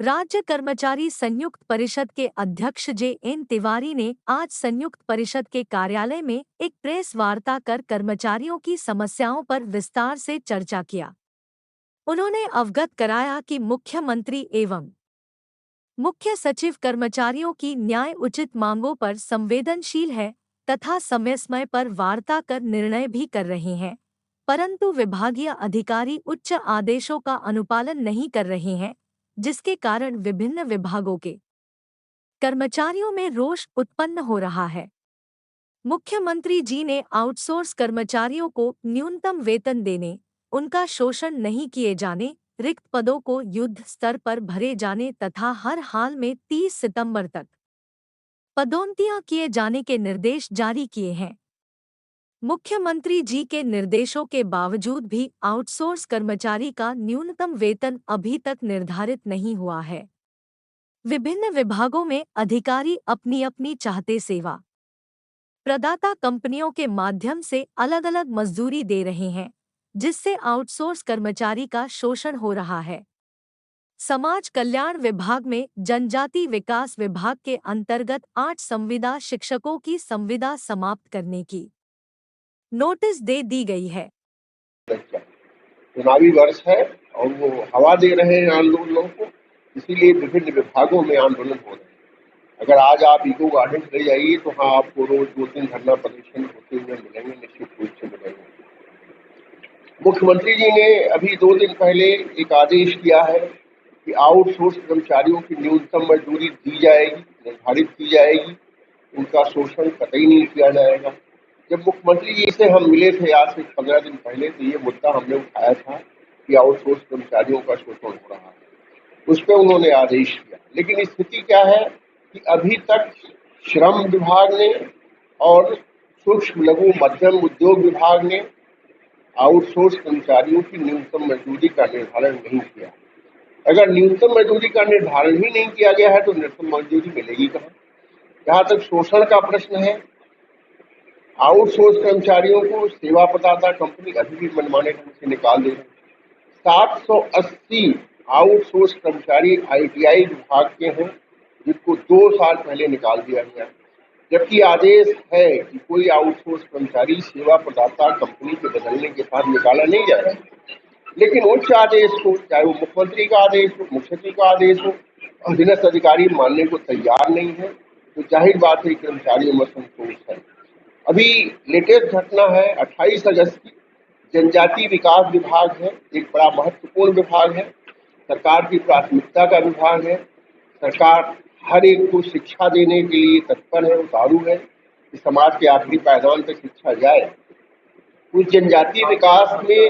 राज्य कर्मचारी संयुक्त परिषद के अध्यक्ष जे.एन. तिवारी ने आज संयुक्त परिषद के कार्यालय में एक प्रेस वार्ता कर कर्मचारियों की समस्याओं पर विस्तार से चर्चा किया। उन्होंने अवगत कराया कि मुख्यमंत्री एवं मुख्य सचिव कर्मचारियों की न्याय उचित मांगों पर संवेदनशील है तथा समय समय पर वार्ता कर निर्णय भी कर रहे हैं, परंतु विभागीय अधिकारी उच्च आदेशों का अनुपालन नहीं कर रहे हैं, जिसके कारण विभिन्न विभागों के कर्मचारियों में रोष उत्पन्न हो रहा है। मुख्यमंत्री जी ने आउटसोर्स कर्मचारियों को न्यूनतम वेतन देने, उनका शोषण नहीं किए जाने, रिक्त पदों को युद्ध स्तर पर भरे जाने तथा हर हाल में 30 सितंबर तक पदोन्नतियां किए जाने के निर्देश जारी किए हैं। मुख्यमंत्री जी के निर्देशों के बावजूद भी आउटसोर्स कर्मचारी का न्यूनतम वेतन अभी तक निर्धारित नहीं हुआ है। विभिन्न विभागों में अधिकारी अपनी अपनी चाहते सेवा प्रदाता कंपनियों के माध्यम से अलग अलग मजदूरी दे रहे हैं, जिससे आउटसोर्स कर्मचारी का शोषण हो रहा है। समाज कल्याण विभाग में जनजाति विकास विभाग के अंतर्गत 8 संविदा शिक्षकों की संविदा समाप्त करने की नोटिस दे दी गई है। चुनावी वर्ष है और वो हवा दे रहे हैं आंदोलनों को, इसीलिए विभिन्न विभागों में आंदोलन हो रहे हैं। अगर आज आप इको गार्डन चले जाइए तो हाँ, आपको रोज 2-3 धरना प्रदर्शन होते हुए मिलेंगे, निश्चित रूप से मिलेंगे। मुख्यमंत्री जी ने अभी 2 दिन पहले एक आदेश किया है कि आउटसोर्स कर्मचारियों की न्यूनतम मजदूरी दी जाएगी, निर्धारित की जाएगी, उनका शोषण कतई नहीं किया जाएगा। जब मुख्यमंत्री जी से हम मिले थे आज से 15 दिन पहले, तो ये मुद्दा हमने उठाया था कि आउटसोर्स कर्मचारियों का शोषण हो रहा है, उस पर उन्होंने आदेश किया। लेकिन स्थिति क्या है कि अभी तक श्रम विभाग ने और सूक्ष्म लघु मध्यम उद्योग विभाग ने आउटसोर्स कर्मचारियों की न्यूनतम मजदूरी का निर्धारण नहीं किया। अगर न्यूनतम मजदूरी का निर्धारण ही नहीं किया गया है तो न्यूनतम मजदूरी मिलेगी कहाँ? जहाँ तक शोषण का प्रश्न है, आउटसोर्स कर्मचारियों को सेवा प्रदाता कंपनी अभी भी मनमाने ढंग से निकाल दे रही है। 780 आउटसोर्स कर्मचारी ITI विभाग के हैं, जिनको 2 साल पहले निकाल दिया गया, जबकि आदेश है कि कोई आउटसोर्स कर्मचारी सेवा प्रदाता कंपनी के बदलने के साथ निकाला नहीं जाएगा। लेकिन उच्च आदेश को, चाहे वो मुख्यमंत्री का आदेश हो, मुख्य सचिव का आदेश हो, अधीनस्थ अधिकारी मानने को तैयार नहीं है, तो जाहिर बात है कर्मचारियों में संतोष है। अभी लेटेस्ट घटना है 28 अगस्त की। जनजाति विकास विभाग है, एक बड़ा महत्वपूर्ण विभाग है, सरकार की प्राथमिकता का विभाग है। सरकार हर एक को शिक्षा देने के लिए तत्पर है, उतारू है कि समाज के आखिरी पायदान तक शिक्षा जाए। उस जनजातीय विकास में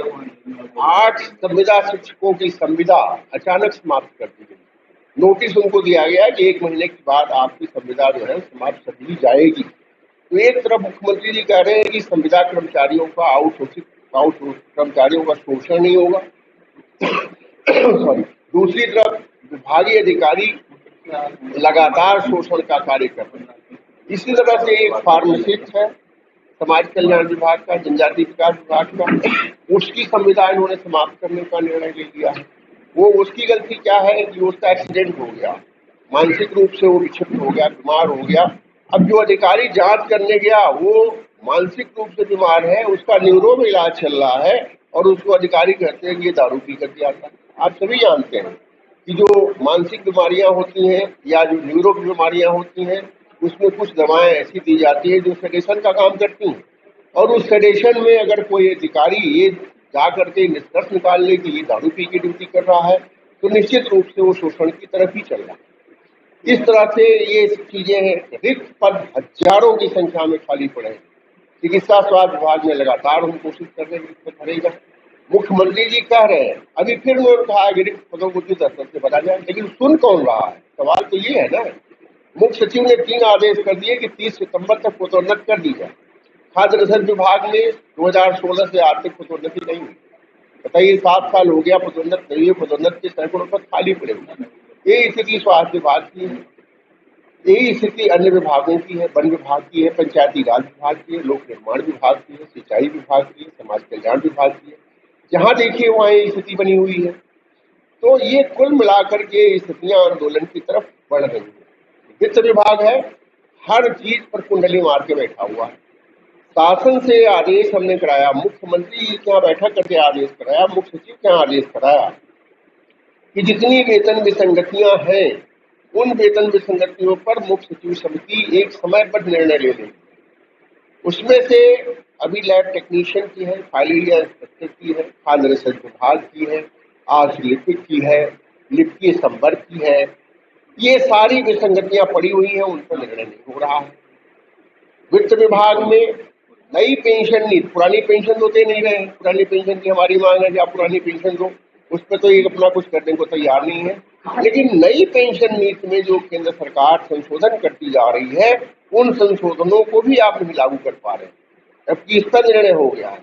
8 संविदा शिक्षकों की संविदा अचानक समाप्त कर दी गई। नोटिस उनको दिया गया कि 1 महीने के बाद आपकी संविदा जो है समाप्त कर दी जाएगी। तो एक तरफ मुख्यमंत्री जी कह रहे हैं कि संविदा कर्मचारियों का आउटसोर्स कर्मचारियों का शोषण नहीं होगा सॉरी, दूसरी तरफ विभागीय अधिकारी लगातार शोषण का कार्य कर रहे हैं। इसी तरह से एक फार्मासिस्ट है समाज कल्याण विभाग का, जनजाति विकास विभाग का, उसकी संविदा इन्होंने समाप्त करने का निर्णय ले लिया है। वो उसकी गलती क्या है कि उसका एक्सीडेंट हो गया, मानसिक रूप से वो विक्षिप्त हो गया, बीमार हो गया। अब जो अधिकारी जांच करने गया वो मानसिक रूप से बीमार है, उसका न्यूरो में इलाज चल रहा है और उसको अधिकारी कहते हैं कि ये दारू पी करके आता है। आप सभी जानते हैं कि जो मानसिक बीमारियां होती हैं या जो न्यूरो की बीमारियां होती हैं, उसमें कुछ दवाएं ऐसी दी जाती है जो सेडेशन का काम करती हैं, और उस सेडेशन में अगर कोई अधिकारी ये जा करके निष्कर्ष निकाल ले कि ये दारू पी की ड्यूटी कर रहा है, तो निश्चित रूप से वो शोषण की तरफ ही चल रहा है। इस तरह से ये चीजें हैं। रिक्त पद हजारों की संख्या में खाली पड़े हैं। चिकित्सा स्वास्थ्य विभाग में लगातार हम कोशिश कर रहे हैं रिक्त पद भरेगा। मुख्यमंत्री जी कह रहे हैं, अभी फिर उन्होंने कहा कि रिक्त पदों को युद्ध स्तर से भरा जाए, लेकिन सुन कौन रहा है? सवाल तो ये है ना। मुख्य सचिव ने 3 आदेश कर दिए कि 30 सितंबर तक पदोन्नत कर दी जाए। खाद्य रसद विभाग में 2016 से आज तक पदोन्नति नहीं हुई। बताइए, 7 साल हो गया पदोन्नत नहीं हुई, पदोन्नत के सैकड़ों पद खाली पड़े हुए। यही स्थिति स्वास्थ्य विभाग की है, यही स्थिति अन्य विभागों की है, वन विभाग की है, पंचायती राज विभाग की है, लोक निर्माण विभाग की है, सिंचाई विभाग की है, समाज कल्याण विभाग की है। जहां देखिए वहां ये स्थिति बनी हुई है। तो ये कुल मिलाकर के स्थितियां आंदोलन की तरफ बढ़ रही हैं। वित्त विभाग है, हर चीज पर कुंडली मार के बैठा हुआ है। शासन से आदेश हमने कराया, मुख्यमंत्री जी के यहाँ बैठक करके आदेश कराया, मुख्य सचिव के यहाँ आदेश कराया कि जितनी वेतन विसंगतियां हैं उन वेतन विसंगतियों पर मुख्य सचिव समिति एक समय पर निर्णय ले लेगी। उसमें से अभी लैब टेक्नीशियन की है, फाइल एरिया इंस्पेक्टर की है, खाद्य रसद विभाग की है, आर्ट्स लिपिक की है, लिपिकीय संवर्ग की है। ये सारी विसंगतियां पड़ी हुई हैं, उन पर निर्णय नहीं हो रहा है। वित्त विभाग में नई पेंशन नीति, पुरानी पेंशन तो दे नहीं रहे हैं, पुरानी पेंशन की हमारी मांग है कि आप पुरानी पेंशन दो, उस पर तो ये अपना कुछ करने को तैयार नहीं है। लेकिन नई पेंशन नीति में जो केंद्र सरकार संशोधन करती जा रही है, उन संशोधनों को भी आप नहीं लागू कर पा रहे हैं, जबकि इसका निर्णय हो गया है।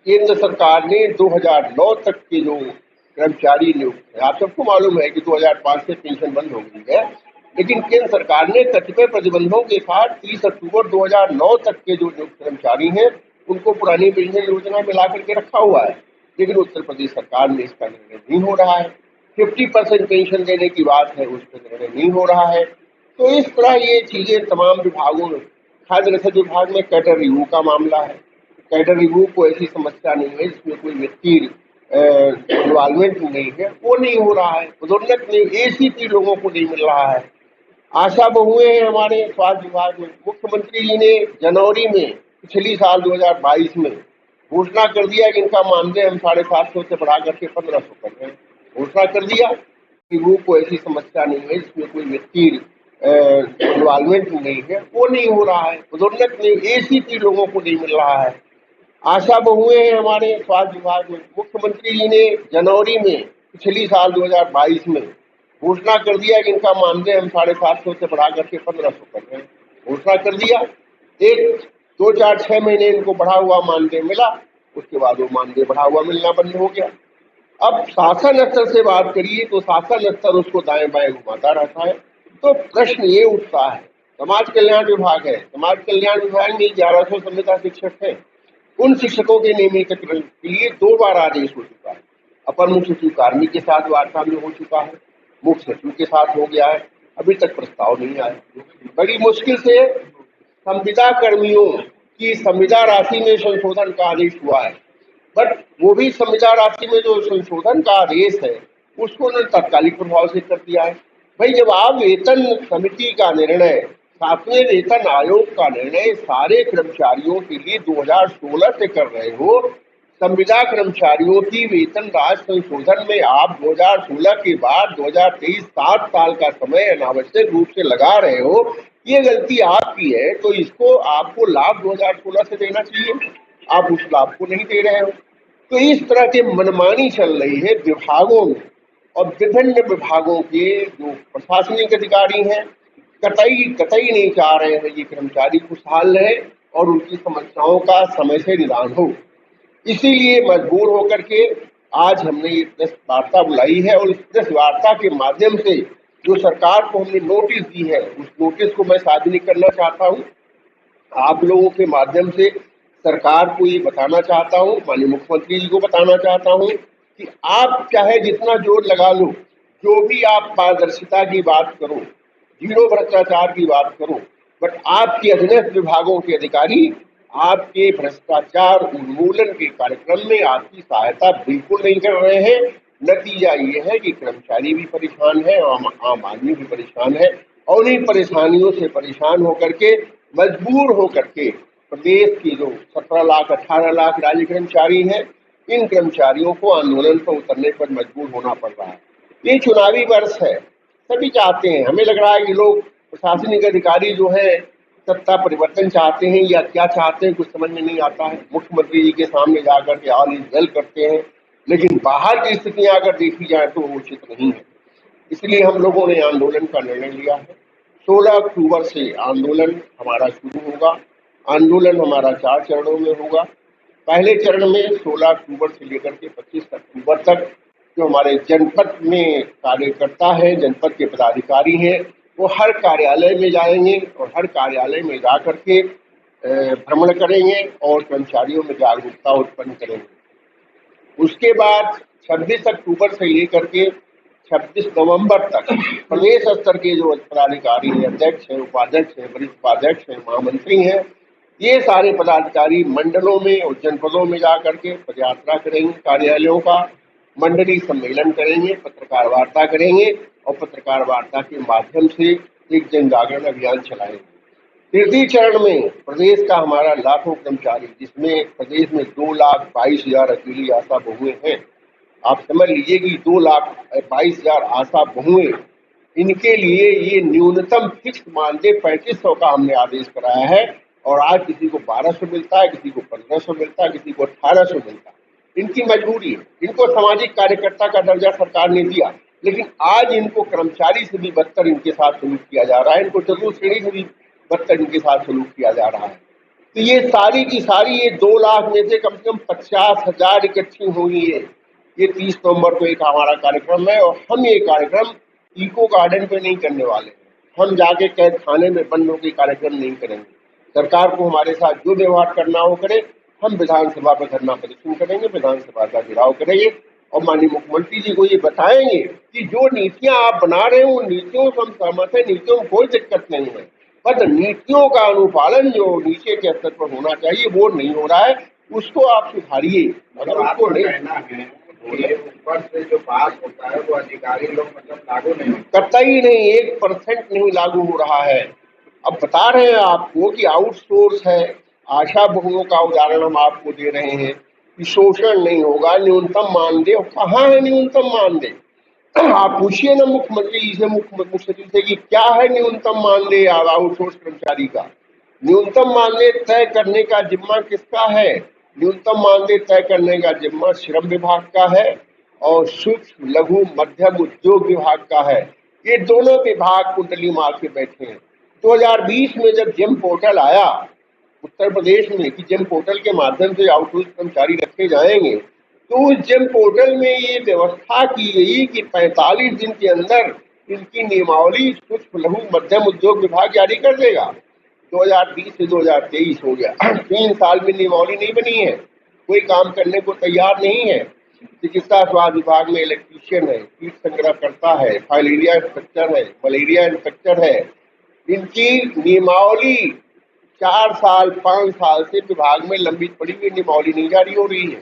केंद्र सरकार ने 2009 तक के जो कर्मचारी नियुक्त है, आप सबको मालूम है कि 2005 से पेंशन बंद हो गई है, लेकिन केंद्र सरकार ने कतिपय प्रतिबंधों के साथ 30 अक्टूबर 2009 तक के जो नियुक्त कर्मचारी हैं उनको पुरानी पेंशन योजना में ला करके रखा हुआ है। लेकिन उत्तर प्रदेश सरकार में इसका निर्णय नहीं हो रहा है। 50% पेंशन देने की बात है, उस पर निर्णय नहीं हो रहा है। तो इस तरह ये चीजें तमाम विभागों में, खाद्य रसद विभाग में कैडर रिव्यू का मामला है। कैडर रिव्यू को ऐसी समस्या नहीं है जिसमें कोई व्यक्ति इन्वॉल्वमेंट नहीं है, वो नहीं हो रहा है। पदोन्नत नहीं, एसीपी लोगों को नहीं मिल रहा है। आशा बहुएं हैं हमारे स्वास्थ्य विभाग में। मुख्यमंत्री जी ने जनवरी में पिछली साल 2022 में घोषणा कर दिया कि इनका मानदेय हम 750 से बढ़ा करके 1500 कर रहे हैं। घोषणा कर दिया कि वो कोई ऐसी समस्या नहीं है जिसमें कोई व्यक्ति इन्वॉल्वमेंट नहीं है, वो नहीं हो रहा है। पदोन्नत नहीं, एसीपी लोगों को नहीं मिल रहा है। आशा बहुएं हैं हमारे स्वास्थ्य विभाग में। मुख्यमंत्री जी ने जनवरी में पिछली साल 2022 में घोषणा कर दिया कि इनका मानदेय हम 750 से बढ़ा करके 1500 कर रहे हैं। घोषणा कर दिया, 1, 2, 4, 6 महीने इनको बढ़ा हुआ मानदेय मिला, उसके बाद वो मानदेय बढ़ा हुआ मिलना बंद हो गया। अब शासन स्तर से बात करिए तो शासन स्तर उसको दाएं बाएं घुमाता रहता है। तो प्रश्न ये उठता है, समाज कल्याण विभाग है, समाज कल्याण विभाग में 1100 संविदा शिक्षक है, उन शिक्षकों के नियमितीकरण के लिए 2 बार आदेश हो चुका है। अपर मुख्य सचिव कार्मिक के साथ वार्ता में हो चुका है, मुख्य सचिव के साथ हो गया है, अभी तक प्रस्ताव नहीं आया। बड़ी मुश्किल से संविदा कर्मियों की संविदा राशि में संशोधन का आदेश हुआ है, बट वो भी संविदा राशि में जो संशोधन का आदेश है उसको उन्होंने तात्कालिक प्रभाव से कर दिया है। भाई, जब आप वेतन समिति का निर्णय, 7वें वेतन आयोग का निर्णय सारे कर्मचारियों के लिए 2016 से कर रहे हो, संविदा कर्मचारियों की वेतन राशि संशोधन में आप 2016 के बाद 2023 7 साल का समय अनावश्यक रूप से लगा रहे हो, ये गलती आपकी है। तो इसको आपको लाभ 2016 से देना चाहिए, आप उस लाभ को नहीं दे रहे हो। तो इस तरह की मनमानी चल रही है विभागों में, और विभिन्न विभागों के जो प्रशासनिक अधिकारी हैं कतई कतई नहीं चाह रहे हैं ये कर्मचारी खुशहाल रहे और उनकी समस्याओं का समय से निदान हो। इसीलिए मजबूर होकर के आज हमने ये प्रेस वार्ता बुलाई है, और इस प्रेस वार्ता के माध्यम से जो सरकार को हमने नोटिस दी है उस नोटिस को मैं सार्वजनिक करना चाहता हूँ। आप लोगों के माध्यम से सरकार को ये बताना चाहता हूँ, माननीय मुख्यमंत्री जी को बताना चाहता हूँ कि आप चाहे जितना जोर लगा लो, जो भी आप पारदर्शिता की बात करो, जीरो भ्रष्टाचार की बात करो, बट आपके अधीनस्थ विभागों के अधिकारी आपके भ्रष्टाचार उन्मूलन के कार्यक्रम में आपकी सहायता बिल्कुल नहीं कर रहे हैं। नतीजा ये है कि कर्मचारी भी परेशान है, आम आदमी भी परेशान है, और उन्हीं परेशानियों से परेशान होकर के मजबूर होकर के प्रदेश के जो 17 लाख 18 लाख राज्य कर्मचारी हैं, इन कर्मचारियों को आंदोलन पर उतरने पर मजबूर होना पड़ रहा है। ये चुनावी वर्ष है, सभी चाहते हैं, हमें लग रहा है कि लोग प्रशासनिक अधिकारी जो है सत्ता परिवर्तन चाहते हैं या क्या चाहते हैं कुछ समझ में नहीं आता है। मुख्यमंत्री जी के सामने जाकर के ऑल इज वेल करते हैं, लेकिन बाहर की स्थितियां अगर देखी जाए तो वो उचित नहीं है। इसलिए हम लोगों ने आंदोलन का निर्णय लिया है। 16 अक्टूबर से आंदोलन हमारा शुरू होगा। आंदोलन हमारा 4 चरणों में होगा। पहले चरण में 16 अक्टूबर से लेकर के 25 अक्टूबर तक जो हमारे जनपद में कार्यकर्ता हैं, जनपद के पदाधिकारी हैं, वो हर कार्यालय में जाएंगे और हर कार्यालय में जा करके भ्रमण करेंगे और कर्मचारियों में जागरूकता उत्पन्न करेंगे। उसके बाद 26 अक्टूबर से लेकर के 26 नवंबर तक प्रदेश स्तर के जो पदाधिकारी हैं, अध्यक्ष हैं, उपाध्यक्ष हैं, वरिष्ठ उपाध्यक्ष हैं, महामंत्री हैं, ये सारे पदाधिकारी मंडलों में और जनपदों में जाकर के पदयात्रा करेंगे, कार्यालयों का मंडलीय सम्मेलन करेंगे, पत्रकार वार्ता करेंगे और पत्रकार वार्ता के माध्यम से एक जन जागरण अभियान चलाएंगे। तृतीय चरण में प्रदेश का हमारा लाखों कर्मचारी, जिसमें प्रदेश में 2,22,000 अकेली आशा बहुएं हैं, आप समझ लीजिए कि 2,22,000 आशा बहुएं, इनके लिए ये न्यूनतम फिक्स मानदेय 3500 का हमने आदेश कराया है। और आज किसी को 1200 मिलता है, किसी को 1500 मिलता है, किसी को 1800 मिलता है। इनकी मजबूरी है। इनको सामाजिक कार्यकर्ता का दर्जा सरकार ने दिया, लेकिन आज इनको कर्मचारी से भी बदतर इनके साथ सलूक किया जा रहा है, इनको चतुर्थ श्रेणी से भी बदतर इनके साथ सलूक किया जा रहा है। तो ये सारी की सारी ये 2 लाख में से कम 50,000 इकट्ठी हुई है। ये 30 नवंबर को एक हमारा कार्यक्रम है और हम ये कार्यक्रम इको गार्डन पे नहीं करने वाले हैं। हम जाके कैद खाने में बंद होकर कार्यक्रम नहीं करेंगे। सरकार को हमारे साथ जो व्यवहार करना हो करे। हम विधानसभा पर धरना प्रदर्शन करेंगे, विधानसभा का घेराव करेंगे और माननीय मुख्यमंत्री जी को ये बताएंगे कि जो नीतियां आप बना रहे हो उन नीतियों से हम सहमत है, नीतियों में कोई दिक्कत नहीं है, पर नीतियों का अनुपालन जो नीचे के स्तर पर होना चाहिए वो नहीं हो रहा है, उसको आप सुधारिए। अगर उसको नहीं ऊपर से जो पास होता है वो अधिकारी लोग मतलब लागू नहीं कतई नहीं, 1% नहीं लागू हो रहा है। अब बता रहे हैं आपको कि आउटसोर्स है, आशा बहुओं का उदाहरण हम आपको दे रहे हैं कि शोषण नहीं होगा, न्यूनतम मानदेय कहाँ है? न्यूनतम मानदेय आप पूछिए ना मुख्यमंत्री जी से, मुख्य सचिव से कि क्या है न्यूनतम मानदेय आउटसोर्स कर्मचारी का। न्यूनतम मानदेय तय करने का जिम्मा किसका है? न्यूनतम मानदेय तय करने का जिम्मा श्रम विभाग का है और सूक्ष्म लघु मध्यम उद्योग विभाग का है। ये दोनों विभाग कुंडली मार के बैठे हैं। 2020 में जब जेम पोर्टल आया उत्तर प्रदेश में कि जेम पोर्टल के माध्यम से आउटसोर्स कर्मचारी रखे जाएंगे, तो उस जेम पोर्टल में ये व्यवस्था की गई कि 45 दिन के अंदर इनकी नियमावली सूक्ष्म लघु मध्यम उद्योग विभाग जारी कर देगा। 2020 से 2023 हो गया, 3 साल में नियमावली नहीं बनी है, कोई काम करने को तैयार नहीं है। चिकित्सा स्वास्थ्य विभाग में इलेक्ट्रीशियन है, कीट संग्रहकर्ता है, फाइलेरिया इंस्पेक्टर है, मलेरिया इंस्पेक्टर है। इनकी नियमावली 4 साल 5 साल से विभाग में लंबित पड़ी हुई नियमावली नहीं जारी हो रही है।